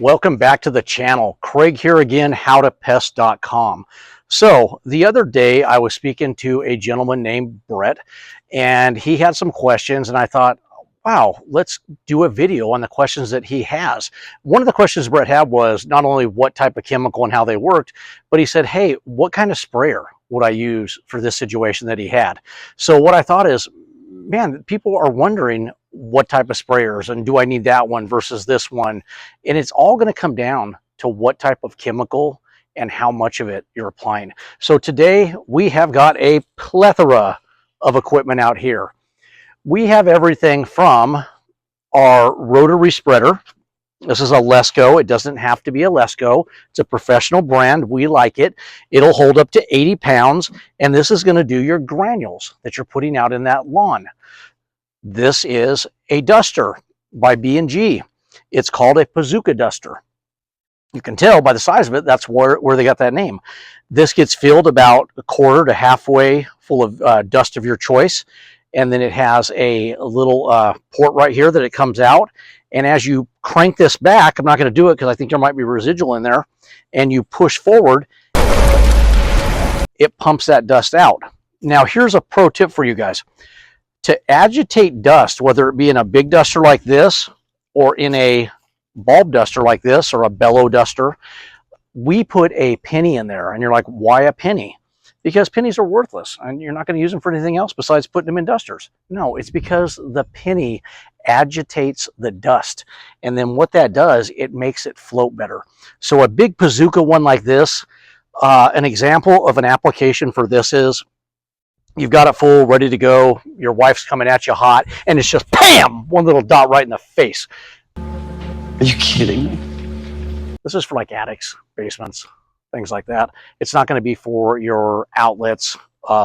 Welcome back to the channel. Craig here again, howtopest.com. So the other day I was speaking to a gentleman named Brett, and he had some questions, and I thought, wow, let's do a video on the questions that he has. One of the questions Brett had was not only what type of chemical and how they worked, but he said, hey, what kind of sprayer would I use for this situation that he had? So what I thought is, man, people are wondering what type of sprayers and do I need that one versus this one? And it's all going to come down to what type of chemical and how much of it you're applying. So today we have got a plethora of equipment out here. We have everything from our rotary spreader. This is a Lesco. It doesn't have to be a Lesco. It's a professional brand. We like it. It'll hold up to 80 pounds, and this is going to do your granules that you're putting out in that lawn. This is a duster by B&G. It's called a bazooka duster. You can tell by the size of it, that's where they got that name. This gets filled about a quarter to halfway full of dust of your choice, and then it has a little port right here that it comes out. And as you crank this back, I'm not going to do it because I think there might be residual in there, and you push forward, it pumps that dust out. Now here's a pro tip for you guys. To agitate dust, whether it be in a big duster like this or in a bulb duster like this or a bellow duster, we put a penny in there. And you're like, why a penny? Because pennies are worthless and you're not going to use them for anything else besides putting them in dusters. No, it's because the penny agitates the dust. And then what that does, it makes it float better. So a big bazooka one like this, an example of an application for this is, you've got it full, ready to go. Your wife's coming at you hot, and it's just bam, one little dot right in the face. Are you kidding me? This is for like attics, basements, things like that. It's not going to be for your outlets,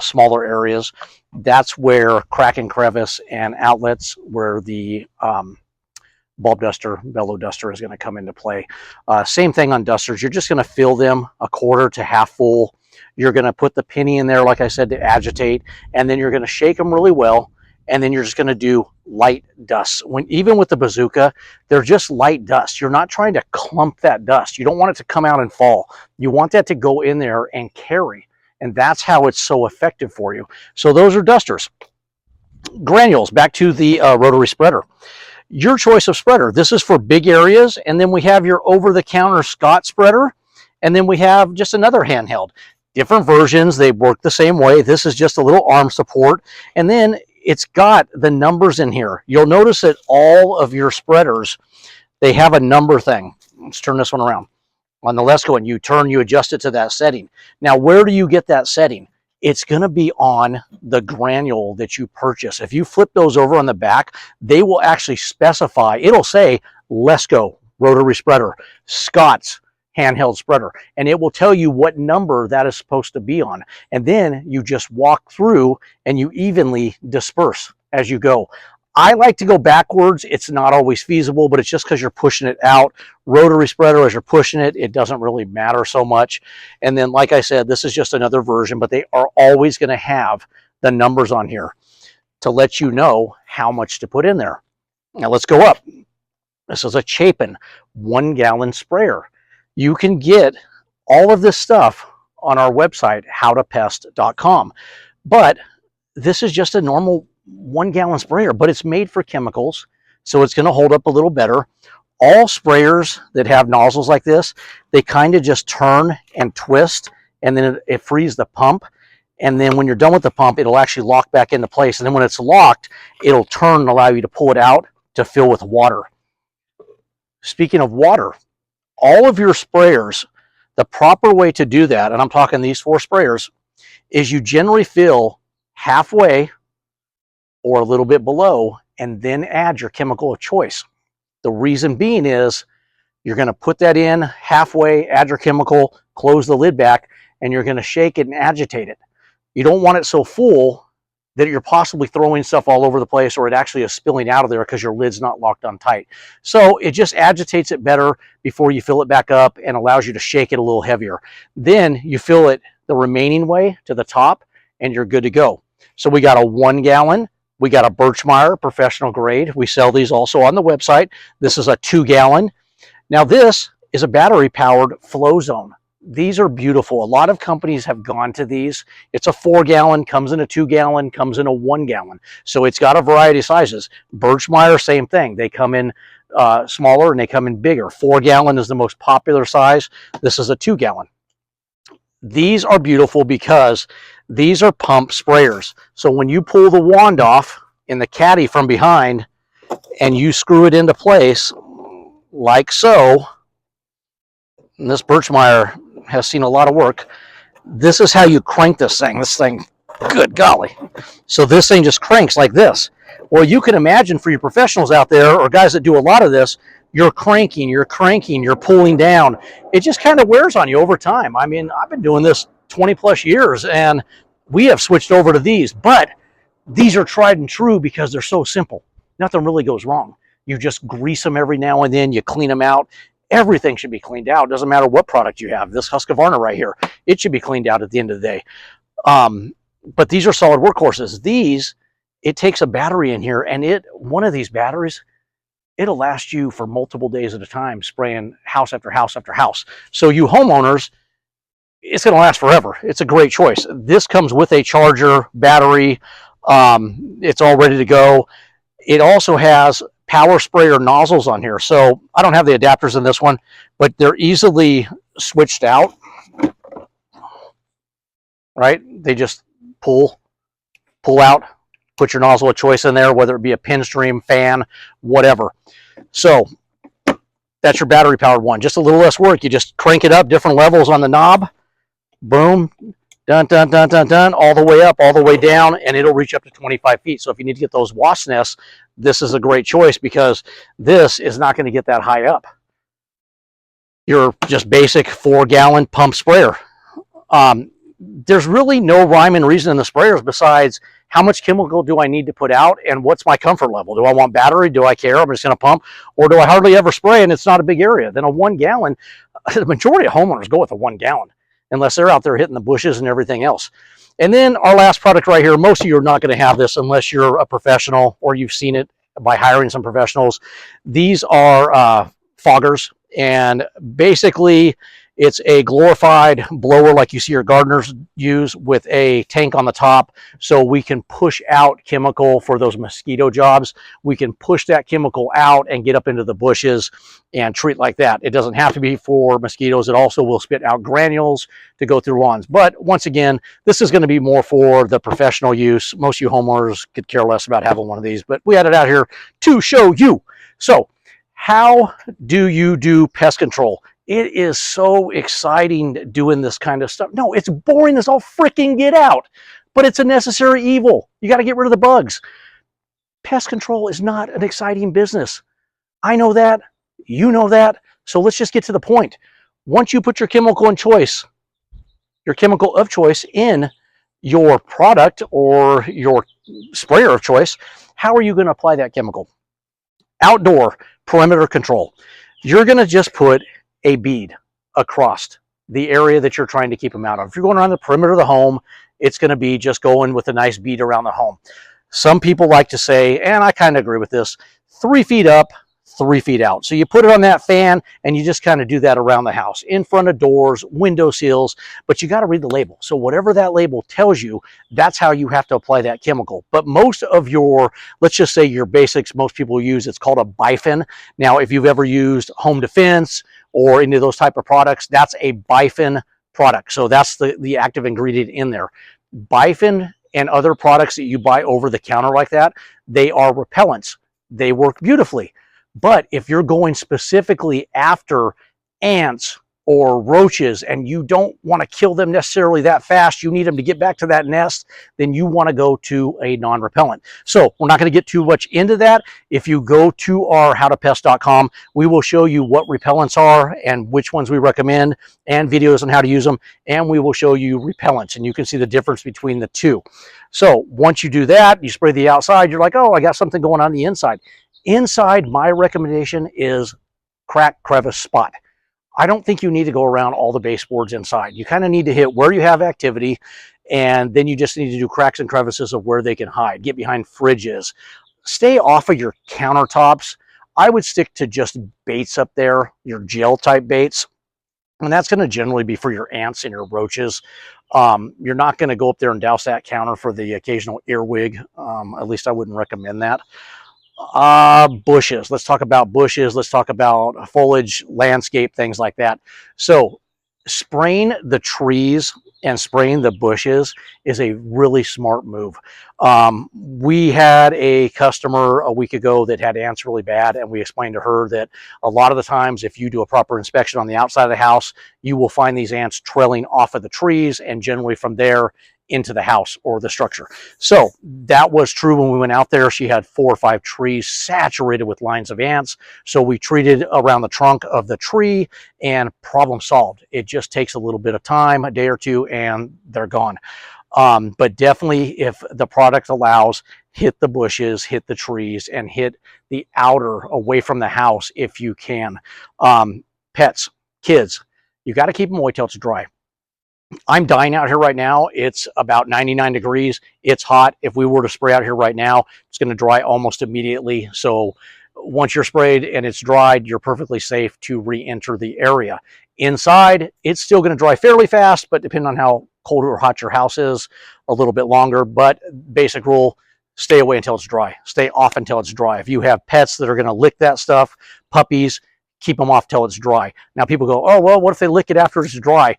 smaller areas. That's where crack and crevice and outlets, where the bulb duster, bellow duster is going to come into play. Same thing on dusters. You're just going to fill them a quarter to half full. You're going to put the penny in there, like I said, to agitate, and then you're going to shake them really well, and then you're just going to do light dust. Even with the bazooka, they're just light dust. You're not trying to clump that dust. You don't want it to come out and fall. You want that to go in there and carry, and that's how it's so effective for you. So those are dusters. Granules, back to the rotary spreader. Your choice of spreader. This is for big areas, and then we have your over-the-counter Scott spreader, and then we have just another handheld. Different versions, they work the same way. This is just a little arm support, and then it's got the numbers in here. You'll notice that all of your spreaders, they have a number thing. Let's turn this one around. On the Lesco, and you adjust it to that setting. Now, where do you get that setting? It's going to be on the granule that you purchase. If you flip those over on the back, they will actually specify. It'll say Lesco rotary spreader, Scott's handheld spreader, and it will tell you what number that is supposed to be on. And then you just walk through and you evenly disperse as you go. I like to go backwards. It's not always feasible, but it's just because you're pushing it out. Rotary spreader, as you're pushing it, it doesn't really matter so much. And then, like I said, this is just another version, but they are always going to have the numbers on here to let you know how much to put in there. Now let's go up. This is a Chapin 1 gallon sprayer. You can get all of this stuff on our website, howtopest.com. But this is just a normal 1 gallon sprayer, but it's made for chemicals, so it's going to hold up a little better. All sprayers that have nozzles like this, they kind of just turn and twist, and then it frees the pump. And then when you're done with the pump, it'll actually lock back into place. And then when it's locked, it'll turn and allow you to pull it out to fill with water. Speaking of water, all of your sprayers, the proper way to do that, and I'm talking these 4 sprayers, is you generally fill halfway or a little bit below and then add your chemical of choice. The reason being is you're going to put that in halfway, add your chemical, close the lid back, and you're going to shake it and agitate it. You don't want it so full that you're possibly throwing stuff all over the place, or it actually is spilling out of there because your lid's not locked on tight. So it just agitates it better before you fill it back up and allows you to shake it a little heavier. Then you fill it the remaining way to the top and you're good to go. So we got a 1 gallon. We got a Birchmeier professional grade. We sell these also on the website. This is a 2 gallon. Now this is a battery powered FlowZone. These are beautiful. A lot of companies have gone to these. It's a 4-gallon, comes in a 2-gallon, comes in a 1-gallon. So it's got a variety of sizes. Birchmeier, same thing. They come in smaller and they come in bigger. 4-gallon is the most popular size. This is a 2-gallon. These are beautiful because these are pump sprayers. So when you pull the wand off in the caddy from behind and you screw it into place like so, and this Birchmeier has seen a lot of work, this is how you crank this thing. This thing, good golly. So this thing just cranks like this. Well, you can imagine for your professionals out there or guys that do a lot of this, you're cranking, you're pulling down. It just kind of wears on you over time. I mean, I've been doing this 20 plus years and we have switched over to these, but these are tried and true because they're so simple. Nothing really goes wrong. You just grease them every now and then, you clean them out. Everything should be cleaned out. Doesn't matter what product you have. This Husqvarna right here, it should be cleaned out at the end of the day. But these are solid workhorses. These, it takes a battery in here, and one of these batteries, it'll last you for multiple days at a time, spraying house after house after house. So you homeowners, it's going to last forever. It's a great choice. This comes with a charger, battery. It's all ready to go. It also has power sprayer nozzles on here. So I don't have the adapters in this one, but they're easily switched out, right? They just pull out, put your nozzle of choice in there, whether it be a Pinstream, fan, whatever. So that's your battery powered one. Just a little less work. You just crank it up, different levels on the knob, boom, dun, dun, dun, dun, dun, all the way up, all the way down, and it'll reach up to 25 feet. So if you need to get those wasp nests, this is a great choice because this is not going to get that high up. Your just basic 4-gallon pump sprayer. There's really no rhyme and reason in the sprayers besides how much chemical do I need to put out and what's my comfort level. Do I want battery? Do I care? I'm just going to pump. Or do I hardly ever spray and it's not a big area? Then a 1-gallon, the majority of homeowners go with a 1-gallon unless they're out there hitting the bushes and everything else. And then our last product right here, most of you are not going to have this unless you're a professional or you've seen it by hiring some professionals. These are foggers, and basically it's a glorified blower like you see your gardeners use with a tank on the top, so we can push out chemical for those mosquito jobs. We can push that chemical out and get up into the bushes and treat like that. It doesn't have to be for mosquitoes. It also will spit out granules to go through lawns. But once again, this is going to be more for the professional use. Most of you homeowners could care less about having one of these, but we had it out here to show you. So how do you do pest control? It is so exciting doing this kind of stuff. No, it's boring as all freaking get out, but it's a necessary evil. You got to get rid of the bugs. Pest control is not an exciting business. I know that. You know that. So let's just get to the point. Once you put your chemical of choice in your product or your sprayer of choice, how are you going to apply that chemical? Outdoor perimeter control. You're going to just put a bead across the area that you're trying to keep them out of. If you're going around the perimeter of the home, it's going to be just going with a nice bead around the home. Some people like to say, and I kind of agree with this, 3 feet up, 3 feet out. So you put it on that fan and you just kind of do that around the house, in front of doors, window sills, but you got to read the label. So whatever that label tells you, that's how you have to apply that chemical. But most of your, let's just say your basics, most people use, it's called a bifin. Now, if you've ever used Home Defense or any of those type of products, that's a bifin product. So that's the active ingredient in there. Bifin and other products that you buy over the counter like that, they are repellents. They work beautifully. But if you're going specifically after ants or roaches and you don't want to kill them necessarily that fast, you need them to get back to that nest, then you want to go to a non-repellent. So we're not going to get too much into that. If you go to our howtopest.com, we will show you what repellents are and which ones we recommend and videos on how to use them. And we will show you repellents and you can see the difference between the two. So once you do that, you spray the outside, you're like, oh, I got something going on the inside. Inside, my recommendation is crack, crevice, spot. I don't think you need to go around all the baseboards inside. You kind of need to hit where you have activity, and then you just need to do cracks and crevices of where they can hide. Get behind fridges. Stay off of your countertops. I would stick to just baits up there, your gel type baits. And that's going to generally be for your ants and your roaches. You're not going to go up there and douse that counter for the occasional earwig. At least I wouldn't recommend that. Bushes. Let's talk about bushes. Let's talk about foliage, landscape, things like that. So spraying the trees and spraying the bushes is a really smart move. We had a customer a week ago that had ants really bad, and we explained to her that a lot of the times if you do a proper inspection on the outside of the house, you will find these ants trailing off of the trees and generally from there into the house or the structure. So that was true when we went out there. She had 4 or 5 trees saturated with lines of ants. So we treated around the trunk of the tree and problem solved. It just takes a little bit of time, a day or two, and they're gone. But definitely if the product allows, hit the bushes, hit the trees, and hit the outer away from the house if you can. Pets, kids, you got to keep them away till it's dry. I'm dying out here right now. It's about 99 degrees. It's hot. If we were to spray out here right now, it's going to dry almost immediately. So once you're sprayed and it's dried, you're perfectly safe to re-enter the area. Inside, it's still going to dry fairly fast, but depending on how cold or hot your house is, a little bit longer. But basic rule, stay away until it's dry. Stay off until it's dry. If you have pets that are going to lick that stuff, puppies, keep them off till it's dry. Now people go, oh, well, what if they lick it after it's dry?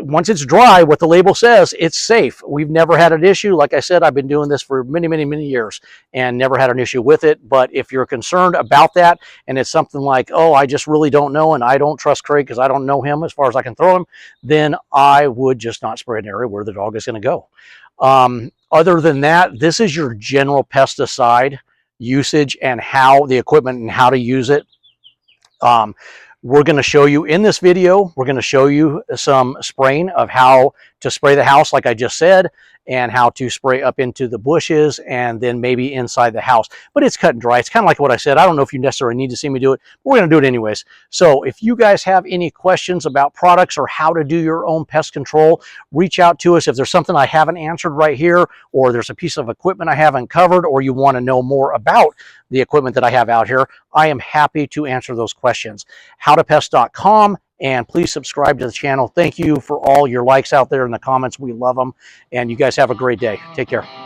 Once it's dry, what the label says, it's safe. We've never had an issue. Like I said, I've been doing this for many, many, many years and never had an issue with it. But if you're concerned about that and it's something like, oh, I just really don't know and I don't trust Craig because I don't know him as far as I can throw him, then I would just not spray an area where the dog is going to go. Other than that, this is your general pesticide usage and how the equipment and how to use it. We're going to show you in this video, we're going to show you some spraying of how to spray the house, like I just said, and how to spray up into the bushes and then maybe inside the house. But it's cut and dry. It's kind of like what I said. I don't know if you necessarily need to see me do it, but we're going to do it anyways. So if you guys have any questions about products or how to do your own pest control, reach out to us. If there's something I haven't answered right here, or there's a piece of equipment I haven't covered, or you want to know more about the equipment that I have out here, I am happy to answer those questions. howtopest.com, and please subscribe to the channel. Thank you for all your likes out there in the comments. We love them, and you guys have a great day. Take care.